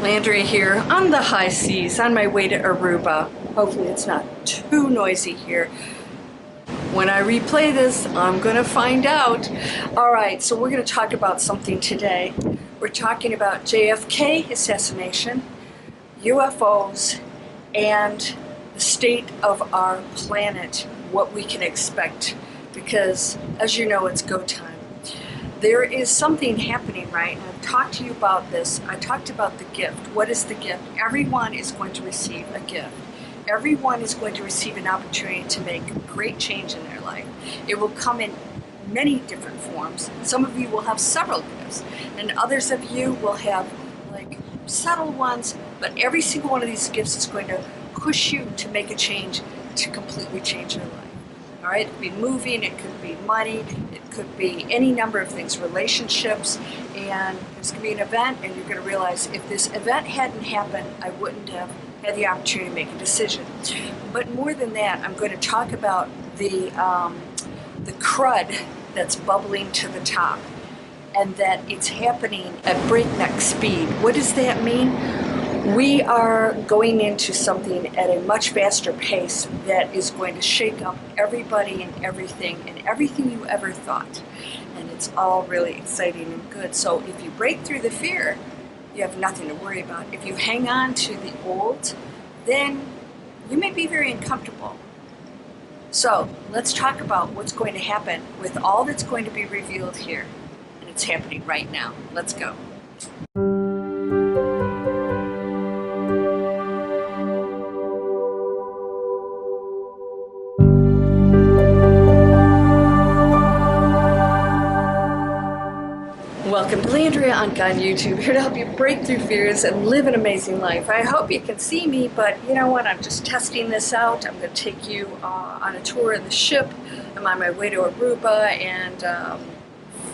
Landria here on the high seas on my way to Aruba. Hopefully it's not too noisy here. When I replay this, I'm gonna find out. All right, so we're gonna talk about something today. We're talking about JFK assassination, UFOs, and the state of our planet, what we can expect, because as you know, it's go time. There is something happening, right? And I've talked to you about this. I talked about the gift. What is the gift? Everyone is going to receive a gift. Everyone is going to receive an opportunity to make great change in their life. It will come in many different forms. Some of you will have several gifts, and others of you will have like subtle ones, but every single one of these gifts is going to push you to make a change, to completely change your life. All right, it could be moving, it could be money, it could be any number of things, relationships, and there's going to be an event, and you're going to realize if this event hadn't happened, I wouldn't have had the opportunity to make a decision. But more than that, I'm going to talk about the crud that's bubbling to the top, and that it's happening at breakneck speed. What does that mean? We are going into something at a much faster pace that is going to shake up everybody and everything you ever thought. And it's all really exciting and good. So if you break through the fear, you have nothing to worry about. If you hang on to the old, then you may be very uncomfortable. So let's talk about what's going to happen with all that's going to be revealed here. And it's happening right now. Let's go. Welcome to Landria, Onkka on YouTube, here to help you break through fears and live an amazing life. I hope you can see me, but you know what, I'm just testing this out. I'm going to take you on a tour of the ship. I'm on my way to Aruba and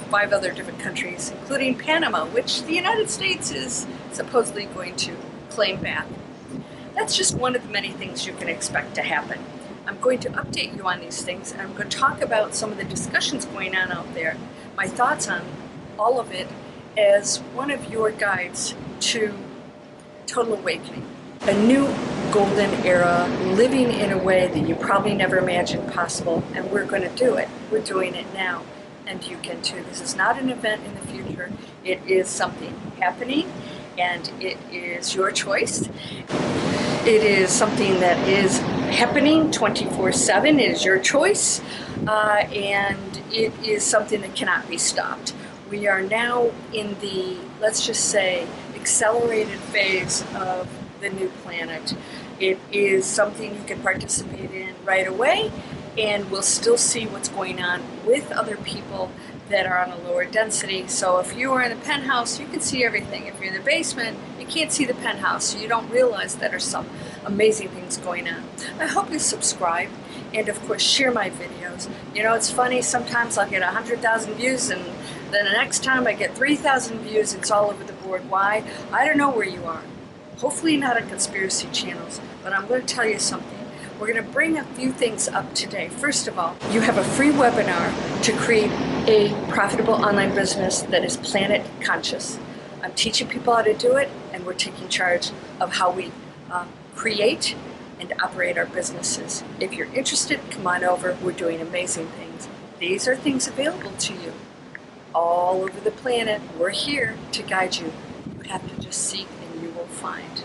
5 other different countries, including Panama, which the United States is supposedly going to claim back. That's just one of the many things you can expect to happen. I'm going to update you on these things, and I'm going to talk about some of the discussions going on out there, my thoughts on all of it as one of your guides to total awakening. A new golden era, living in a way that you probably never imagined possible, and we're going to do it. We're doing it now, and you can too. This is not an event in the future. It is something happening, and it is your choice. It is something that is happening 24/7. It is your choice, and it is something that cannot be stopped. We are now in the, let's just say, accelerated phase of the new planet. It is something you can participate in right away, and we'll still see what's going on with other people that are on a lower density. So if you are in the penthouse, you can see everything. If you're in the basement, you can't see the penthouse, so you don't realize that there's some amazing things going on. I hope you subscribe, and of course share my videos. You know, it's funny, sometimes I'll get 100,000 views, and then the next time I get 3,000 views, it's all over the board. Why? I don't know where you are. Hopefully not on conspiracy channels, but I'm going to tell you something. We're going to bring a few things up today. First of all, you have a free webinar to create a profitable online business that is planet conscious. I'm teaching people how to do it, and we're taking charge of how we create and operate our businesses. If you're interested, come on over. We're doing amazing things. These are things available to you all over the planet. We're here to guide you. You have to just seek and you will find.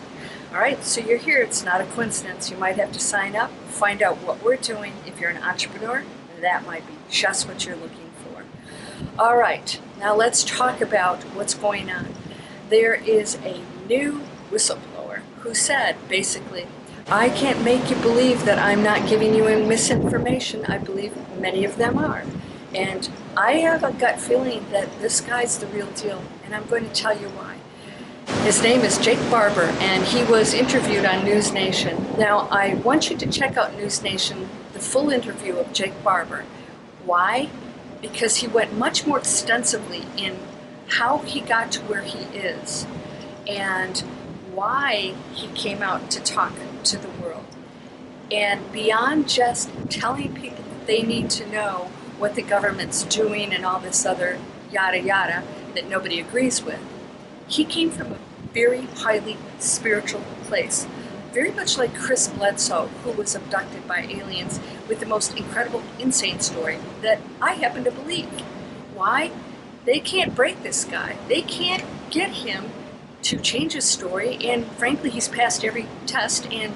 All right, so you're here. It's not a coincidence. You might have to sign up, find out what we're doing. If you're an entrepreneur, that might be just what you're looking for. All right, now let's talk about what's going on. There is a new whistleblower who said, basically, I can't make you believe that I'm not giving you misinformation. I believe many of them are. And I have a gut feeling that this guy's the real deal, and I'm going to tell you why. His name is Jake Barber, and he was interviewed on News Nation. Now, I want you to check out News Nation, the full interview of Jake Barber. Why? Because he went much more extensively in how he got to where he is, and why he came out to talk to the world. And beyond just telling people that they need to know what the government's doing and all this other yada yada that nobody agrees with, he came from a very highly spiritual place. Very much like Chris Bledsoe, who was abducted by aliens with the most incredible, insane story that I happen to believe. Why? They can't break this guy. They can't get him to change his story, and frankly, he's passed every test, and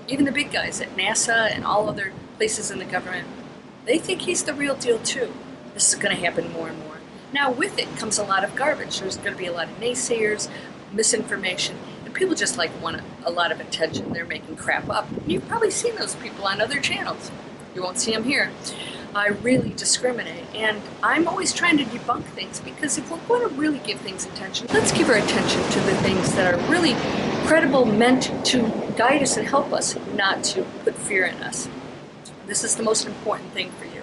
even the big guys at NASA and all other places in the government, they think he's the real deal too. This is going to happen more and more. Now with it comes a lot of garbage. There's going to be a lot of naysayers, misinformation, and people just want a lot of attention. They're making crap up. You've probably seen those people on other channels. You won't see them here. I really discriminate, and I'm always trying to debunk things, because if we're going to really give things attention, let's give our attention to the things that are really credible, meant to guide us and help us, not to put fear in us. This is the most important thing for you.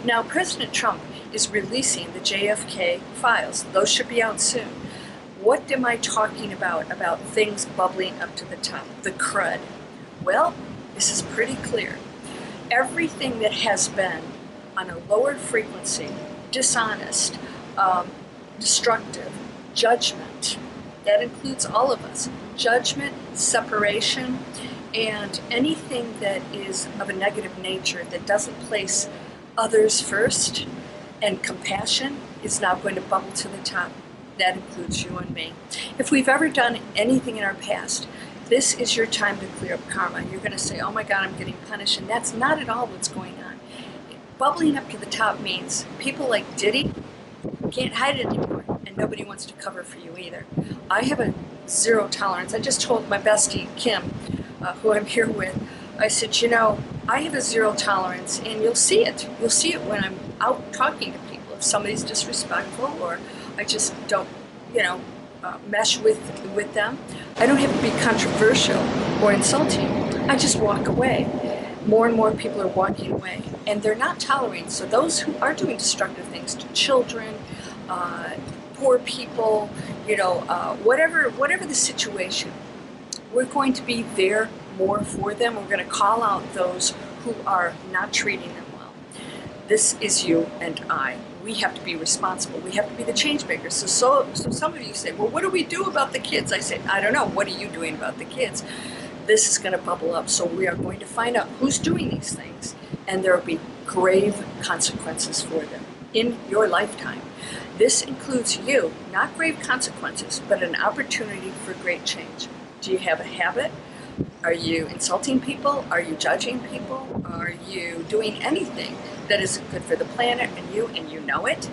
Now, President Trump is releasing the JFK files. Those should be out soon. What am I talking about? About things bubbling up to the top, the crud. Well, this is pretty clear. Everything that has been on a lower frequency, dishonest, destructive, judgment, that includes all of us. Judgment, separation, and anything that is of a negative nature that doesn't place others first, and compassion is now going to bubble to the top. That includes you and me. If we've ever done anything in our past, this is your time to clear up karma. You're going to say, oh my God, I'm getting punished, and that's not at all what's going on. Bubbling up to the top means people like Diddy can't hide it anymore, and nobody wants to cover for you either. I have a zero tolerance. I just told my bestie, Kim, who I'm here with, I said, you know, I have a zero tolerance, and you'll see it. You'll see it when I'm out talking to people. If somebody's disrespectful, or I just don't, mesh with them, I don't have to be controversial or insulting. I just walk away. More and more people are walking away, and they're not tolerating. So those who are doing destructive things to children, poor people, whatever the situation, we're going to be there more for them. We're going to call out those who are not treating them well. This is you and I. We have to be responsible. We have to be the change makers. So some of you say, well, what do we do about the kids? I say, I don't know. What are you doing about the kids? This is going to bubble up, so we are going to find out who's doing these things, and there will be grave consequences for them in your lifetime. This includes you, not grave consequences, but an opportunity for great change. Do you have a habit? Are you insulting people? Are you judging people? Are you doing anything that isn't good for the planet and you know it?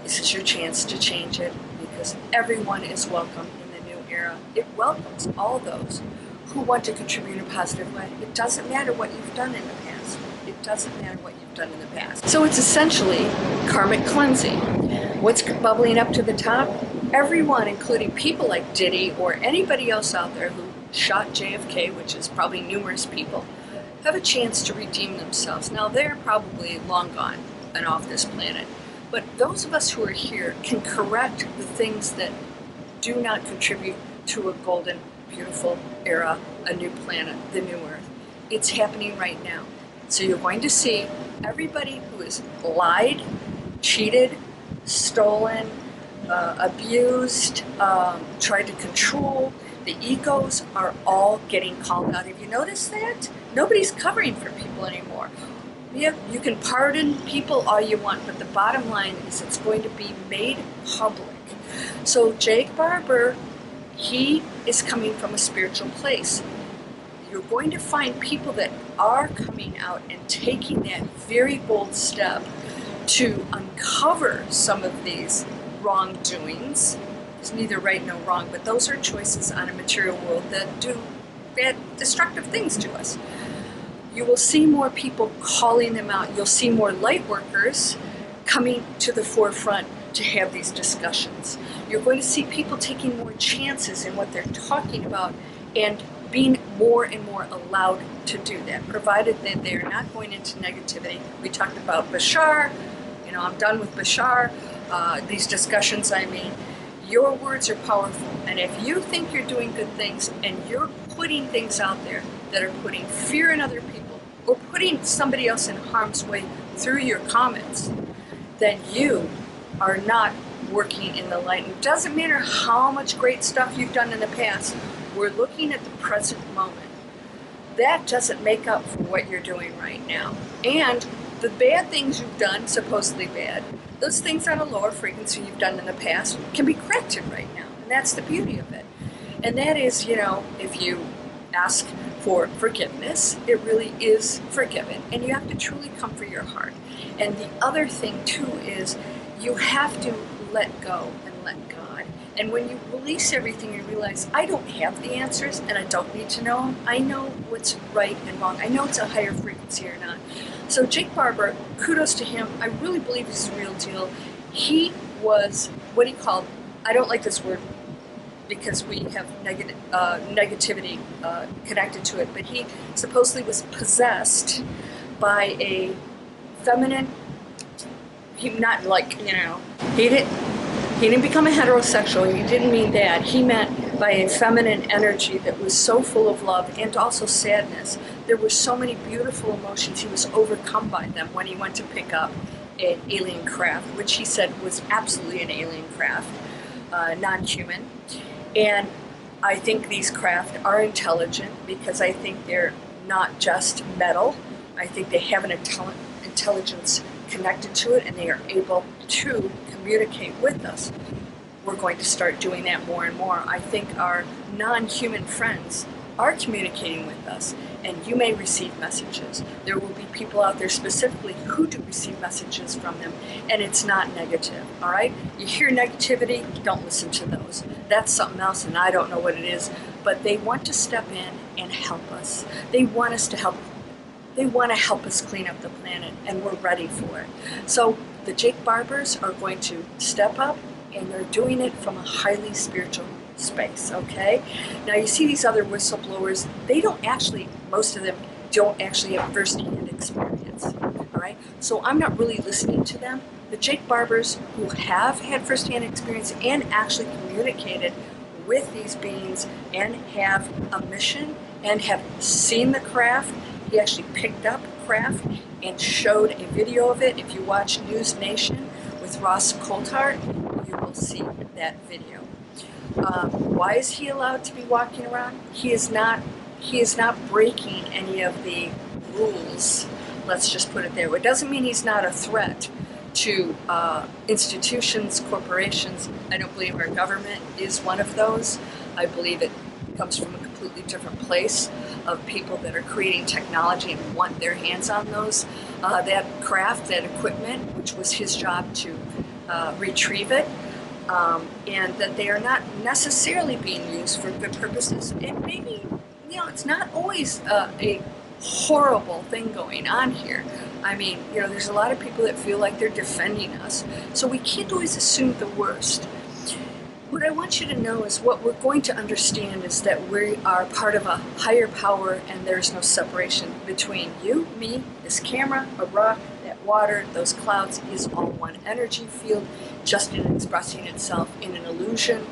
This is your chance to change it, because everyone is welcome in the new era. It welcomes all those who want to contribute in a positive way. It doesn't matter what you've done in the past. It doesn't matter what you've done in the past. So it's essentially karmic cleansing. What's bubbling up to the top? Everyone, including people like Diddy or anybody else out there who shot JFK, which is probably numerous people, have a chance to redeem themselves. Now, they're probably long gone and off this planet. But those of us who are here can correct the things that do not contribute to a golden, beautiful era, a new planet, the new Earth. It's happening right now. So you're going to see everybody who has lied, cheated, stolen, abused, tried to control. The egos are all getting called out. Have you noticed that? Nobody's covering for people anymore. Yeah, you can pardon people all you want, but the bottom line is it's going to be made public. So Jake Barber, he is coming from a spiritual place. You're going to find people that are coming out and taking that very bold step to uncover some of these wrongdoings. There's neither right nor wrong, but those are choices on a material world that do bad, destructive things to us. You will see more people calling them out. You'll see more light workers coming to the forefront to have these discussions. You're going to see people taking more chances in what they're talking about and being more and more allowed to do that, provided that they're not going into negativity. We talked about Bashar. I'm done with Bashar. These discussions, your words are powerful. And if you think you're doing good things and you're putting things out there that are putting fear in other people or putting somebody else in harm's way through your comments, then you are not working in the light. And it doesn't matter how much great stuff you've done in the past. We're looking at the present moment. That doesn't make up for what you're doing right now. And the bad things you've done, supposedly bad, those things on a lower frequency you've done in the past can be corrected right now. And that's the beauty of it. And that is, you know, if you ask for forgiveness, it really is forgiven. And you have to truly comfort your heart. And the other thing too is you have to let go and let God. And when you release everything, you realize, I don't have the answers and I don't need to know them. I know what's right and wrong. I know it's a higher frequency or not. So Jake Barber, kudos to him. I really believe he's the real deal. He was what he called, I don't like this word because we have negativity connected to it, but he supposedly was possessed by a feminine, not like, you know, he didn't become a heterosexual, he didn't mean that. He meant by a feminine energy that was so full of love and also sadness. There were so many beautiful emotions. He was overcome by them when he went to pick up an alien craft, which he said was absolutely an alien craft, non-human. And I think these craft are intelligent because I think they're not just metal. I think they have an intelligence connected to it and they are able to communicate with us. We're going to start doing that more and more. I think our non-human friends are communicating with us, and you may receive messages. There will be people out there specifically who do receive messages from them, and it's not negative, all right? You hear negativity, don't listen to those. That's something else, and I don't know what it is, but they want to step in and help us. They want us to help. They want to help us clean up the planet, and we're ready for it. So the Jake Barbers are going to step up, and they're doing it from a highly spiritual space, okay? Now you see these other whistleblowers, they don't actually, most of them don't actually have first-hand experience, all right? So I'm not really listening to them. The Jake Barbers who have had first-hand experience and actually communicated with these beings and have a mission and have seen the craft, he actually picked up craft and showed a video of it. If you watch News Nation with Ross Coulthart, you will see that video. Why is he allowed to be walking around? He is not breaking any of the rules. Let's just put it there. It doesn't mean he's not a threat to institutions, corporations. I don't believe our government is one of those. I believe it comes from a completely different place of people that are creating technology and want their hands on those, that craft, that equipment, which was his job to retrieve it. And that they are not necessarily being used for good purposes. And maybe, you know, it's not always a horrible thing going on here. I mean, you know, there's a lot of people that feel like they're defending us. So we can't always assume the worst. What I want you to know is what we're going to understand is that we are part of a higher power and there's no separation between you, me, this camera, a rock, that water, those clouds is all one energy field, just in expressing itself in an illusion.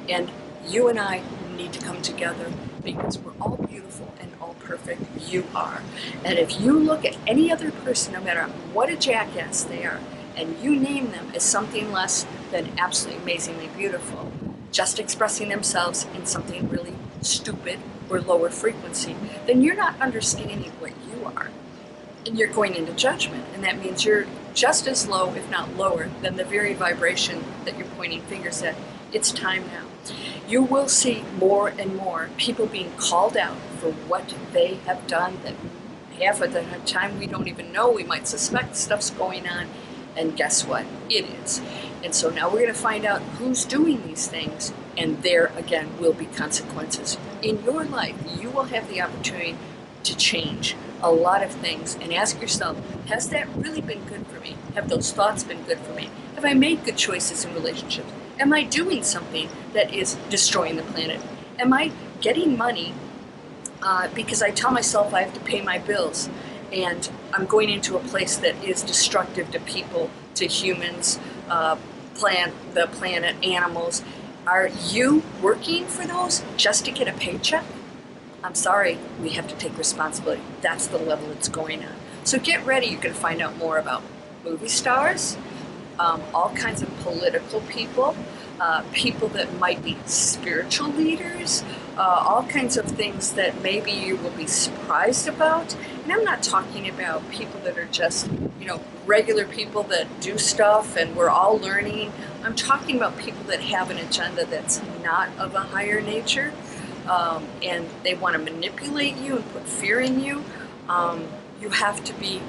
And you and I need to come together because we're all beautiful and all perfect. You are. And if you look at any other person, no matter what a jackass they are, and you name them as something less than absolutely amazingly beautiful, just expressing themselves in something really stupid or lower frequency, then you're not understanding what you are. And you're going into judgment. And that means you're just as low, if not lower, than the very vibration that you're pointing fingers at. It's time now. You will see more and more people being called out for what they have done that half of the time we don't even know. We might suspect stuff's going on. And guess what? It is. And so now we're going to find out who's doing these things, and there again will be consequences. In your life, you will have the opportunity to change a lot of things and ask yourself, has that really been good for me? Have those thoughts been good for me? Have I made good choices in relationships? Am I doing something that is destroying the planet? Am I getting money because I tell myself I have to pay my bills? And I'm going into a place that is destructive to people, to humans, the planet, animals. Are you working for those just to get a paycheck? I'm sorry, we have to take responsibility. That's the level it's going on. So get ready, you can find out more about movie stars, all kinds of political people, people that might be spiritual leaders, all kinds of things that maybe you will be surprised about. And I'm not talking about people that are just, regular people that do stuff and we're all learning. I'm talking about people that have an agenda that's not of a higher nature, and they want to manipulate you and put fear in you. You have to be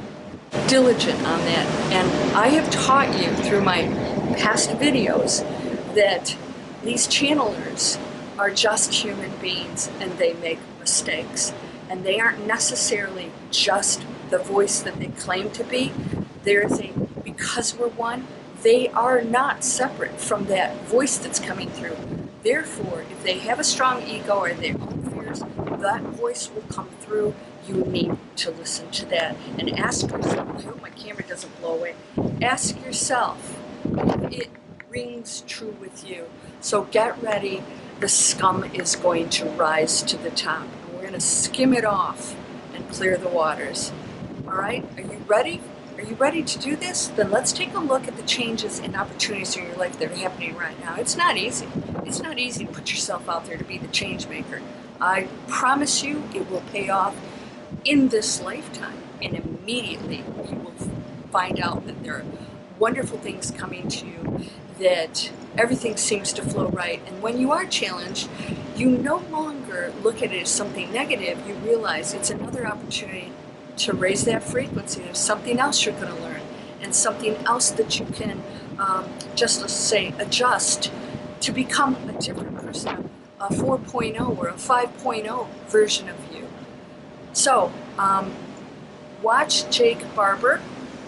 diligent on that. And I have taught you through my past videos that these channelers are just human beings and they make mistakes. And they aren't necessarily just the voice that they claim to be. Because we're one, they are not separate from that voice that's coming through. Therefore, if they have a strong ego or their own fears, that voice will come through. You need to listen to that and ask yourself, I hope my camera doesn't blow away, ask yourself if it rings true with you. So get ready, the scum is going to rise to the top. And we're going to skim it off and clear the waters. All right, are you ready? Are you ready to do this? Then let's take a look at the changes and opportunities in your life that are happening right now. It's not easy. It's not easy to put yourself out there to be the change maker. I promise you it will pay off in this lifetime, and immediately you will find out that there are wonderful things coming to you, that everything seems to flow right. And when you are challenged, you no longer look at it as something negative. You realize it's another opportunity to raise that frequency. There's something else you're going to learn, and something else that you can just, let's say, adjust to become a different person, a 4.0 or a 5.0 version of you. So, watch Jake Barber.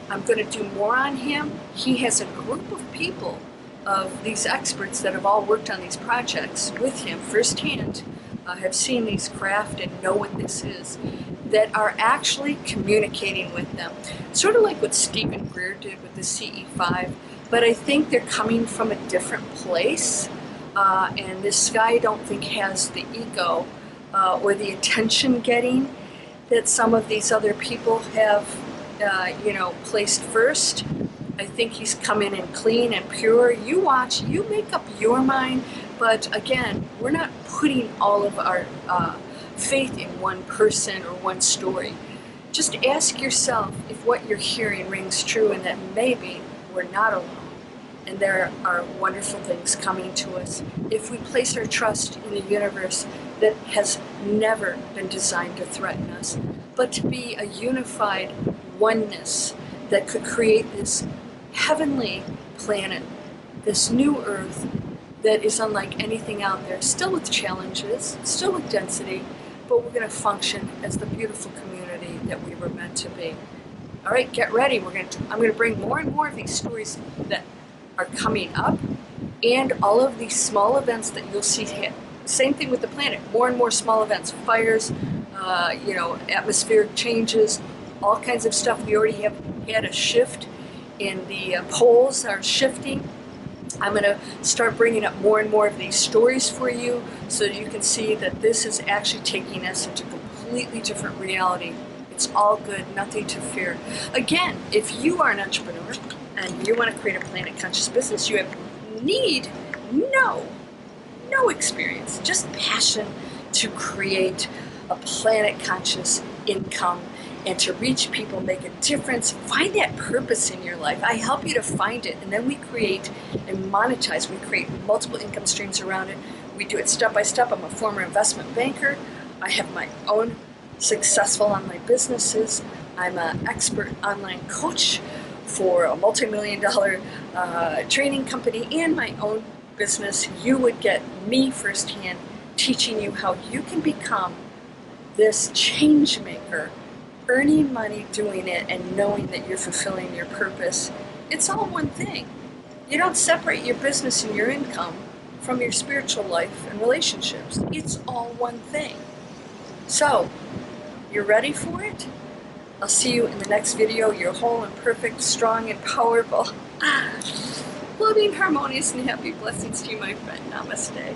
I'm going to do more on him. He has a group of people, of these experts that have all worked on these projects with him firsthand, have seen these craft and know what this is, that are actually communicating with them. Sort of like what Stephen Greer did with the CE5, but I think they're coming from a different place. And this guy I don't think has the ego or the attention getting that some of these other people have, placed first. I think he's coming in clean and pure. You watch, you make up your mind, but again, we're not putting all of our faith in one person or one story. Just ask yourself if what you're hearing rings true and that maybe we're not alone. And there are wonderful things coming to us if we place our trust in the universe that has never been designed to threaten us, but to be a unified oneness that could create this heavenly planet, this new earth that is unlike anything out there, still with challenges, still with density, but we're going to function as the beautiful community that we were meant to be. All right, get ready. I'm going to bring more and more of these stories that are coming up, and all of these small events that you'll see. Same thing with the planet. More and more small events, fires, atmospheric changes, all kinds of stuff. We already have had a shift in the poles are shifting. I'm going to start bringing up more and more of these stories for you so that you can see that this is actually taking us into a completely different reality. It's all good, nothing to fear. Again, if you are an entrepreneur and you want to create a planet conscious business, you need no experience, just passion to create a planet conscious income and to reach people, make a difference, find that purpose in your life. I help you to find it, and then we create and monetize. We create multiple income streams around it. We do it step by step. I'm a former investment banker. I have my own successful online businesses. I'm an expert online coach for a multi-million-dollar training company and my own business. You would get me firsthand teaching you how you can become this change maker, earning money doing it and knowing that you're fulfilling your purpose. It's all one thing. You don't separate your business and your income from your spiritual life and relationships. It's all one thing. So, you're ready for it? I'll see you in the next video. You're whole and perfect, strong and powerful. Loving, harmonious, and happy blessings to you, my friend. Namaste.